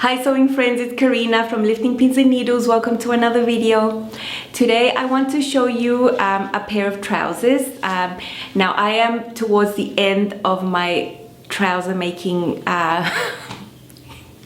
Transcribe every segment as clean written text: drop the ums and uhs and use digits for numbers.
Hi sewing friends, it's Karina from Lifting Pins and Needles. Welcome to another video. Today I want to show you a pair of trousers. Now I am towards the end of my trouser making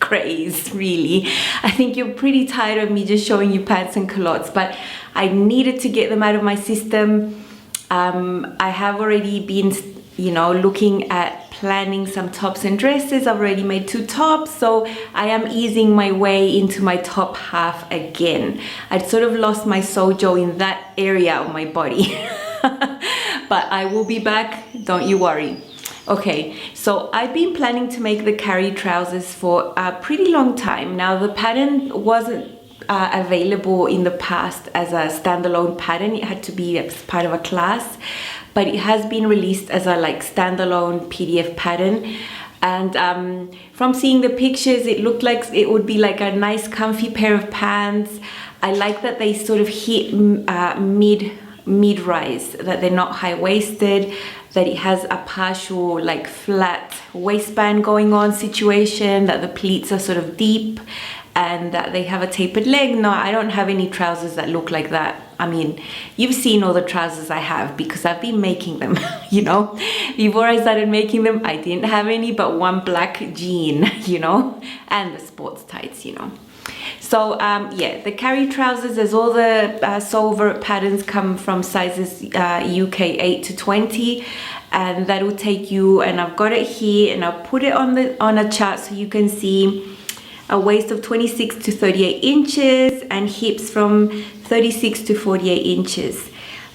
craze, really. I think you're pretty tired of me just showing you pants and culottes, but I needed to get them out of my system. I have already been, looking at planning some tops and dresses. I've already made 2 tops, so I am easing my way into my top half again. I'd sort of lost my sojo in that area of my body. But I will be back, don't you worry. Okay, so I've been planning to make the Carrie trousers for a pretty long time. Now the pattern wasn't available in the past as a standalone pattern. It had to be as part of a class, but it has been released as a standalone PDF pattern. And from seeing the pictures, it looked like it would be like a nice comfy pair of pants. I like that they sort of hit mid-rise, that they're not high-waisted, that it has a partial flat waistband going on situation, that the pleats are sort of deep, and that they have a tapered leg. No, I don't have any trousers that look like that. I mean, you've seen all the trousers I have because I've been making them, Before I started making them, I didn't have any but one black jean, and the sports tights, So yeah, the Carrie trousers, as all the Solver patterns, come from sizes UK 8 to 20, and that will take you, and I've got it here, and I'll put it on a chart so you can see a waist of 26 to 38 inches and hips from 36 to 48 inches.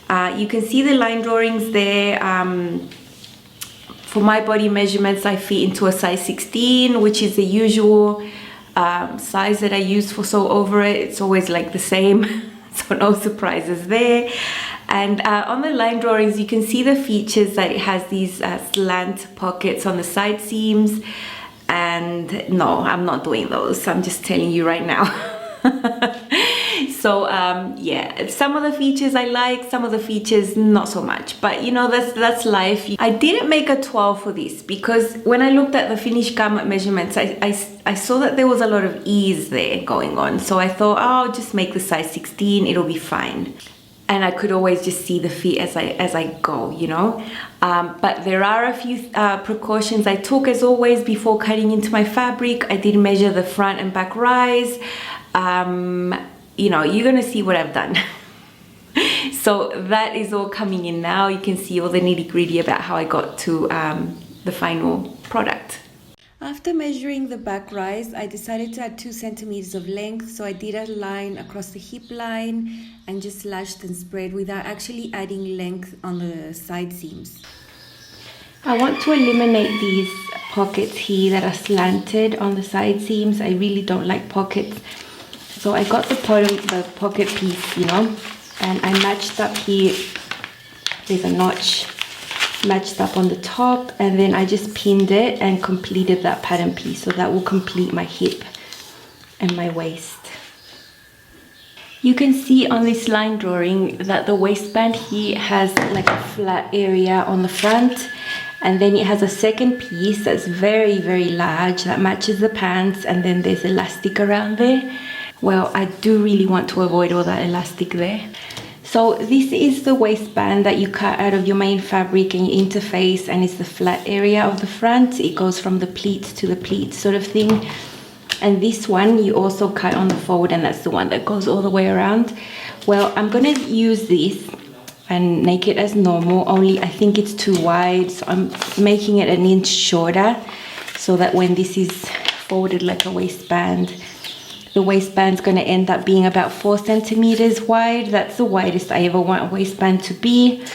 You can see the line drawings there. For my body measurements, I fit into a size 16, which is the usual size that I use for sew over it. It's always the same, so no surprises there. And on the line drawings, you can see the features that it has these slant pockets on the side seams. And no, I'm not doing those. I'm just telling you right now. So yeah, some of the features I like, some of the features not so much, but that's life. I didn't make a 12 for this because when I looked at the finished garment measurements, I saw that there was a lot of ease there going on. So I thought, oh, I'll just make the size 16, it'll be fine. And I could always just see the fit as I go, But there are a few precautions I took, as always, before cutting into my fabric. I did measure the front and back rise. You're gonna see what I've done. So that is all coming in now. You can see all the nitty-gritty about how I got to the final product. After measuring the back rise, I decided to add 2 centimeters of length. So I did a line across the hip line and just lashed and spread without actually adding length on the side seams. I want to eliminate these pockets here that are slanted on the side seams. I really don't like pockets. So I got the pocket piece, and I matched up here. There's a notch matched up on the top, and then I just pinned it and completed that pattern piece. So that will complete my hip and my waist. You can see on this line drawing that the waistband here has a flat area on the front, and then it has a second piece that's very, very large that matches the pants, and then there's elastic around there. Well, I do really want to avoid all that elastic there. So this is the waistband that you cut out of your main fabric and you interface, and it's the flat area of the front. It goes from the pleats to the pleats sort of thing. And this one you also cut on the fold, and that's the one that goes all the way around. Well, I'm gonna use this and make it as normal, only I think it's too wide, so I'm making it an inch shorter so that when this is folded like a waistband, the waistband's going to end up being about 4 centimeters wide. That's the widest I ever want a waistband to be.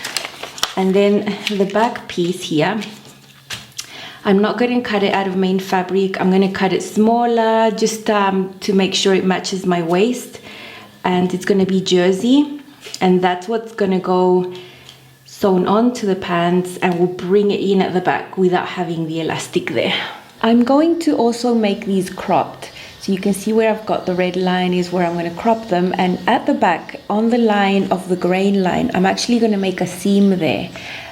And then the back piece here, I'm not going to cut it out of main fabric. I'm going to cut it smaller just to make sure it matches my waist. And it's going to be jersey. And that's what's going to go sewn onto the pants and will bring it in at the back without having the elastic there. I'm going to also make these cropped. So you can see where I've got the red line is where I'm going to crop them, and at the back on the line of the grain line I'm actually going to make a seam there,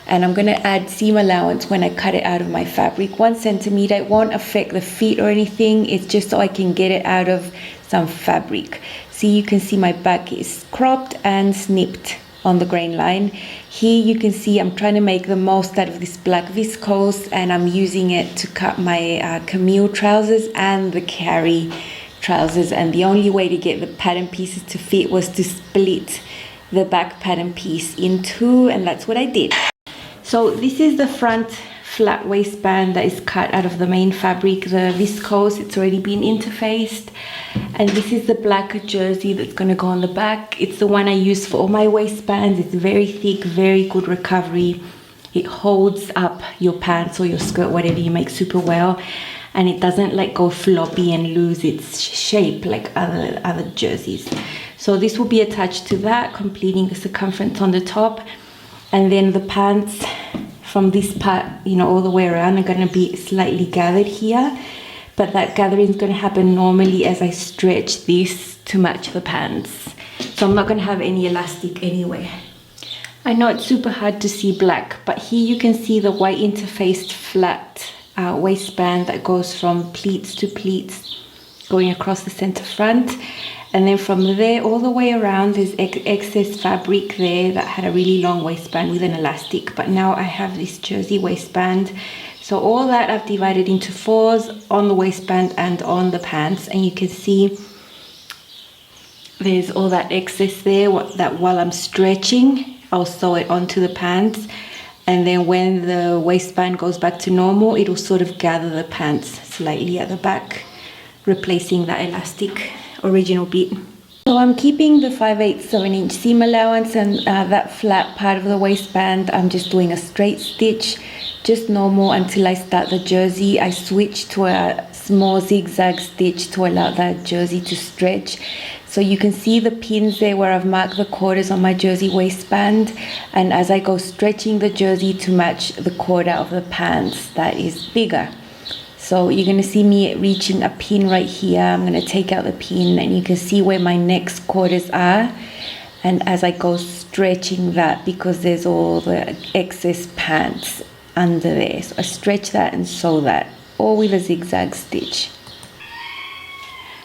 and I'm gonna add seam allowance when I cut it out of my fabric. 1 centimeter. It won't affect the fit or anything, it's just so I can get it out of some fabric. See, you can see my back is cropped and snipped on the grain line. Here you can see I'm trying to make the most out of this black viscose, and I'm using it to cut my Camille trousers and the Carrie trousers, and the only way to get the pattern pieces to fit was to split the back pattern piece in two, and that's what I did. So this is the front flat waistband that is cut out of the main fabric, the viscose. It's already been interfaced, and this is the black jersey that's going to go on the back. It's the one I use for all my waistbands. It's very thick, very good recovery. It holds up your pants or your skirt, whatever you make, super well, and it doesn't like go floppy and lose its shape like other jerseys. So this will be attached to that, completing the circumference on the top, and then the pants from this part, you know, all the way around are going to be slightly gathered here, but that gathering is going to happen normally as I stretch this to match the pants. So I'm not going to have any elastic anyway. I know it's super hard to see black, but here you can see the white interfaced flat waistband that goes from pleats to pleats, going across the center front. And then from there all the way around, there's excess fabric there that had a really long waistband with an elastic, but now I have this jersey waistband. So all that I've divided into 4s on the waistband and on the pants, and you can see there's all that excess there that while I'm stretching, I'll sew it onto the pants, and then when the waistband goes back to normal, it'll sort of gather the pants slightly at the back, replacing that elastic original bit. So I'm keeping the 5/8 of an inch seam allowance, and that flat part of the waistband I'm just doing a straight stitch, just normal, until I start the jersey. I switch to a small zigzag stitch to allow that jersey to stretch. So you can see the pins there where I've marked the quarters on my jersey waistband, and as I go stretching the jersey to match the quarter of the pants that is bigger. So you're going to see me reaching a pin right here. I'm going to take out the pin, and you can see where my next quarters are. And as I go stretching that, because there's all the excess pants under there, so I stretch that and sew that, all with a zigzag stitch.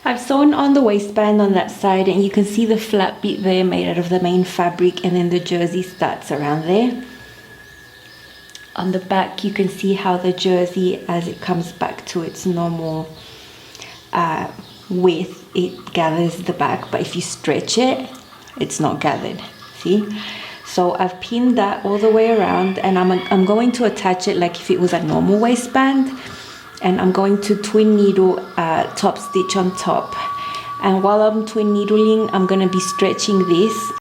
I've sewn on the waistband on that side, and you can see the flat bit there made out of the main fabric, and then the jersey starts around there. On the back, you can see how the jersey, as it comes back to its normal width, it gathers the back, but if you stretch it, it's not gathered, see? So I've pinned that all the way around, and I'm going to attach it like if it was a normal waistband, and I'm going to twin needle top stitch on top. And while I'm twin needling, I'm going to be stretching this.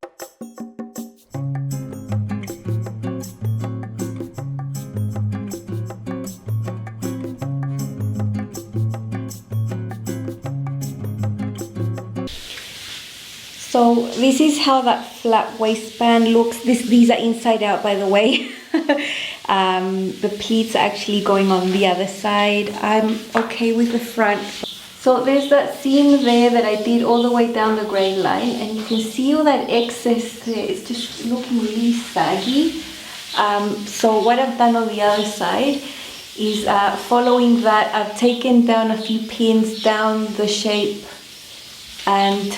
So this is how that flat waistband looks. These are inside out, by the way. The pleats are actually going on the other side. I'm okay with the front. So there's that seam there that I did all the way down the grain line, and you can see all that excess there. It's just looking really saggy. So what I've done on the other side is following that, I've taken down a few pins down the shape, and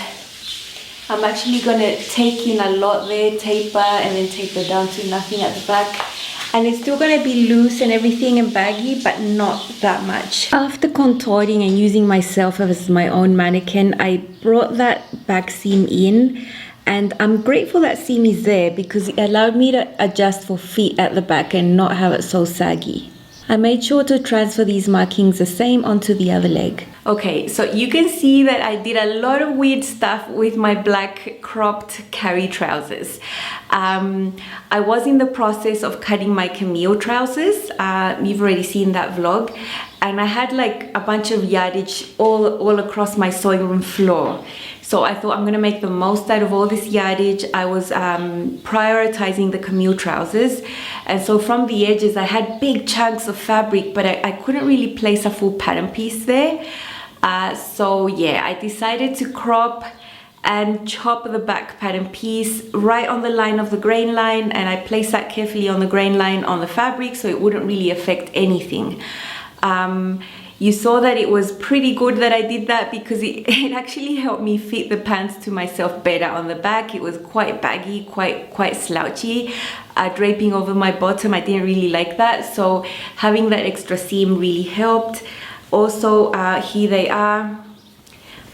I'm actually going to take in a lot there, taper, and then taper down to nothing at the back. And it's still going to be loose and everything and baggy, but not that much. After contorting and using myself as my own mannequin, I brought that back seam in, and I'm grateful that seam is there because it allowed me to adjust for fit at the back and not have it so saggy. I made sure to transfer these markings the same onto the other leg. Okay, so you can see that I did a lot of weird stuff with my black cropped Carrie trousers. I was in the process of cutting my Camille trousers. You've already seen that vlog. And I had like a bunch of yardage all across my sewing room floor. So I thought I'm gonna make the most out of all this yardage. I was prioritizing the Camille trousers. And so from the edges, I had big chunks of fabric, but I couldn't really place a full pattern piece there. So yeah, I decided to crop and chop the back pattern piece right on the line of the grain line, and I place that carefully on the grain line on the fabric so it wouldn't really affect anything. You saw that it was pretty good that I did that because it actually helped me fit the pants to myself better on the back. It was quite baggy, quite slouchy, draping over my bottom. I didn't really like that, so having that extra seam really helped. Also, here they are.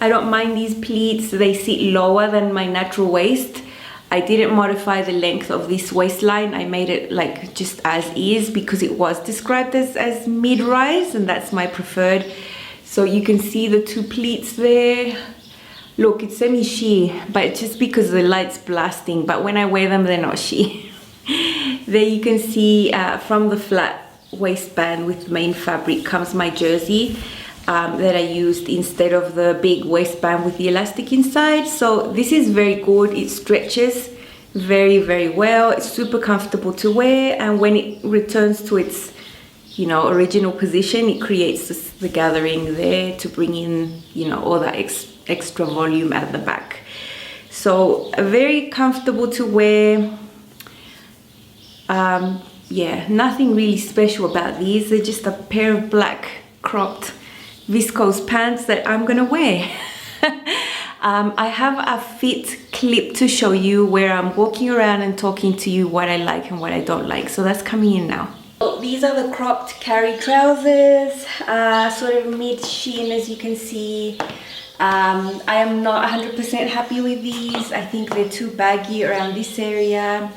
I don't mind these pleats. They sit lower than my natural waist. I didn't modify the length of this waistline. I made it like just as is because it was described as mid-rise, and that's my preferred. So you can see the two pleats there. Look, it's semi-sheer, but it's just because the light's blasting, but when I wear them, they're not sheer. There you can see from the flat waistband with main fabric comes my jersey that I used instead of the big waistband with the elastic inside. So this is very good. It stretches very well. It's super comfortable to wear, and when it returns to its original position, it creates the gathering there to bring in all that extra volume at the back. So very comfortable to wear. Yeah, nothing really special about these. They're just a pair of black cropped viscose pants that I'm gonna wear. I have a fit clip to show you where I'm walking around and talking to you what I like and what I don't like. So that's coming in now. So these are the cropped Carrie trousers, sort of mid-shin, as you can see. I am not 100% happy with these. I think they're too baggy around this area.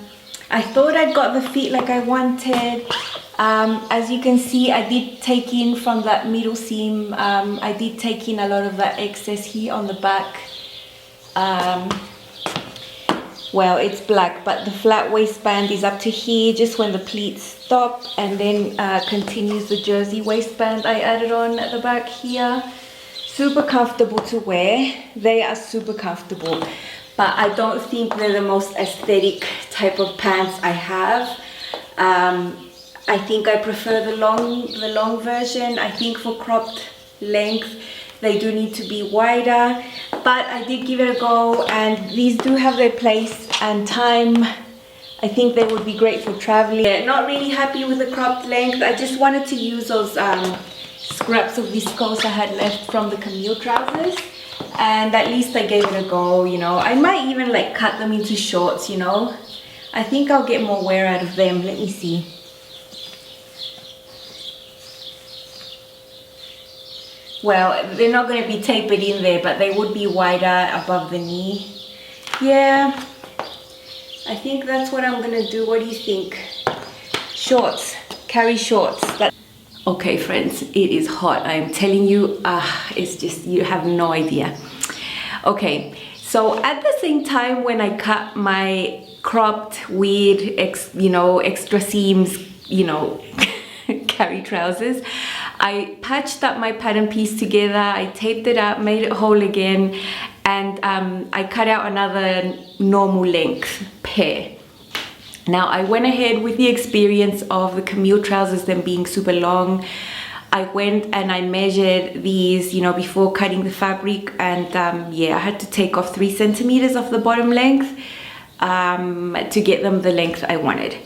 I thought I'd got the fit like I wanted. As you can see, I did take in from that middle seam, I did take in a lot of that excess here on the back. Well, it's black, but the flat waistband is up to here just when the pleats stop, and then continues the jersey waistband I added on at the back here. Super comfortable to wear. They are super comfortable, but I don't think they're the most aesthetic type of pants I have. I think I prefer the long version. I think for cropped length they do need to be wider, but I did give it a go, and these do have their place and time. I think they would be great for traveling. Yeah, not really happy with the cropped length. I just wanted to use those scraps of viscose I had left from the Camille trousers, and at least I gave it a go. I might even like cut them into shorts. I think I'll get more wear out of them. Let me see. Well, they're not going to be tapered in there, but they would be wider above the knee. Yeah, I think that's what I'm going to do. What do you think? Shorts, Carrie shorts. Okay, friends, it is hot. I am telling you, it's just, you have no idea. Okay, so at the same time when I cut my cropped, weird, extra seams, Carrie trousers, I patched up my pattern piece together, I taped it up, made it whole again, and I cut out another normal length pair. Now I went ahead with the experience of the Camille trousers, them being super long. I went and I measured these, before cutting the fabric, and yeah, I had to take off 3 centimeters off the bottom length to get them the length I wanted.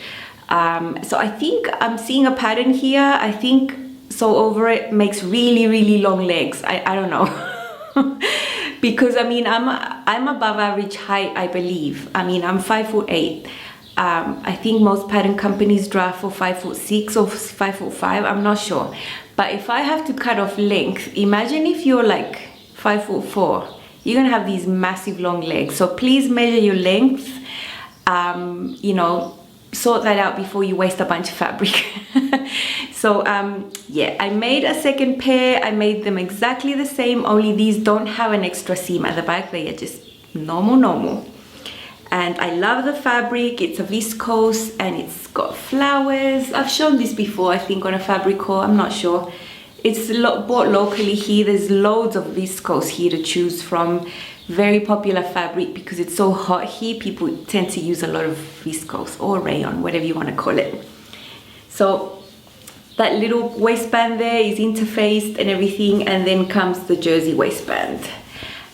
So I think I'm seeing a pattern here. I think So Over It makes really long legs. I don't know. Because I'm above average height, I believe. I'm 5'8". I think most pattern companies draft for 5'6" or 5'5". I'm not sure. But if I have to cut off length, imagine if you're like 5'4". You're gonna have these massive long legs. So please measure your length. Sort that out before you waste a bunch of fabric. So yeah, I made a second pair. I made them exactly the same, only these don't have an extra seam at the back. They are just normal. And I love the fabric. It's a viscose and it's got flowers. I've shown this before, I think, on a fabric haul. I'm not sure. It's bought locally here. There's loads of viscose here to choose from. Very popular fabric because it's so hot here. People tend to use a lot of viscose or rayon, whatever you want to call it. So that little waistband there is interfaced and everything, and then comes the jersey waistband.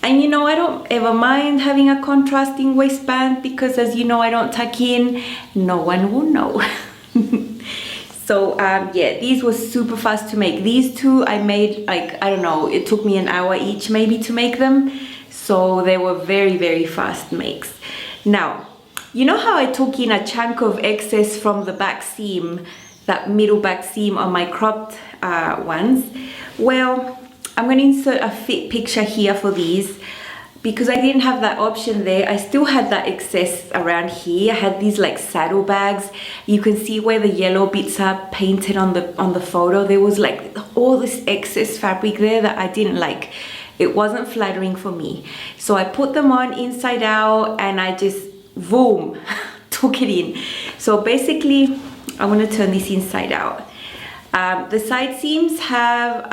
And you know, I don't ever mind having a contrasting waistband because, as you know, I don't tuck in. No one will know. So yeah, these were super fast to make. These two I made, like, I don't know, it took me an hour each maybe to make them. So they were very, very fast makes. Now, you know how I took in a chunk of excess from the back seam, that middle back seam on my cropped ones? Well, I'm going to insert a fit picture here for these because I didn't have that option there. I still had that excess around here. I had these like saddlebags. You can see where the yellow bits are painted on the photo. There was like all this excess fabric there that I didn't like. It wasn't flattering for me. So I put them on inside out and I just, boom, took it in. So basically, I want to turn this inside out. The side seams have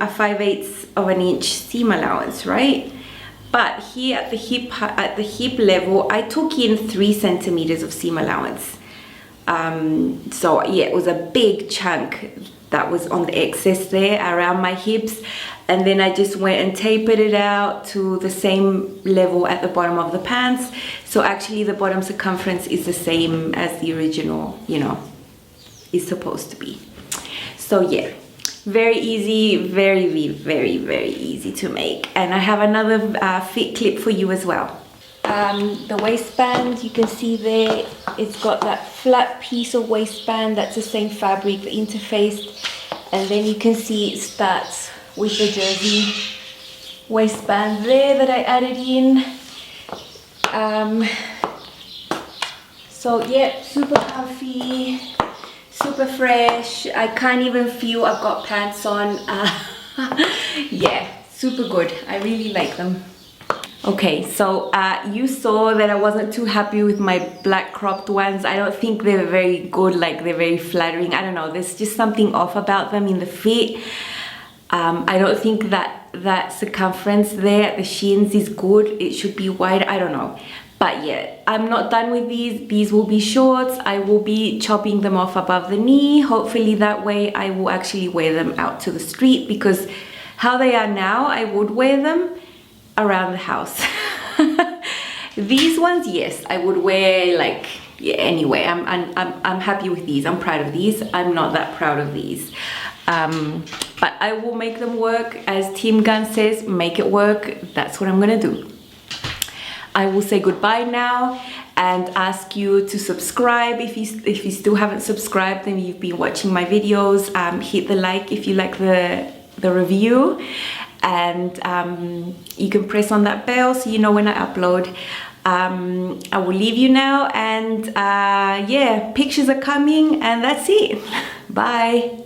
a 5/8 of an inch seam allowance, right? But here at the hip level, I took in 3 centimeters of seam allowance. So yeah, it was a big chunk that was on the excess there around my hips. And then I just went and tapered it out to the same level at the bottom of the pants. So actually the bottom circumference is the same as the original, you know, is supposed to be. So yeah, very easy, very, very, very easy to make. And I have another fit clip for you as well. The waistband, you can see there, it's got that flat piece of waistband. That's the same fabric, the interfaced. And then you can see it starts with the jersey waistband there that I added in. So yeah, super comfy, super fresh. I can't even feel I've got pants on. Yeah, super good. I really like them. Okay, so you saw that I wasn't too happy with my black cropped ones. I don't think they're very good, like they're very flattering. I don't know, there's just something off about them in the fit. I don't think that circumference there at the shins is good. It should be wide, I don't know. But yeah, I'm not done with these. These will be shorts. I will be chopping them off above the knee. Hopefully that way I will actually wear them out to the street, because how they are now, I would wear them around the house. These ones, yes, I would wear like, yeah, anyway. I'm happy with these. I'm proud of these. I'm not that proud of these. But I will make them work. As Tim Gunn says, make it work. That's what I'm gonna do. I will say goodbye now and ask you to subscribe if you still haven't subscribed and you've been watching my videos. Hit the like if you like the review, and you can press on that bell so you know when I upload. I will leave you now, and yeah, pictures are coming, and that's it. Bye.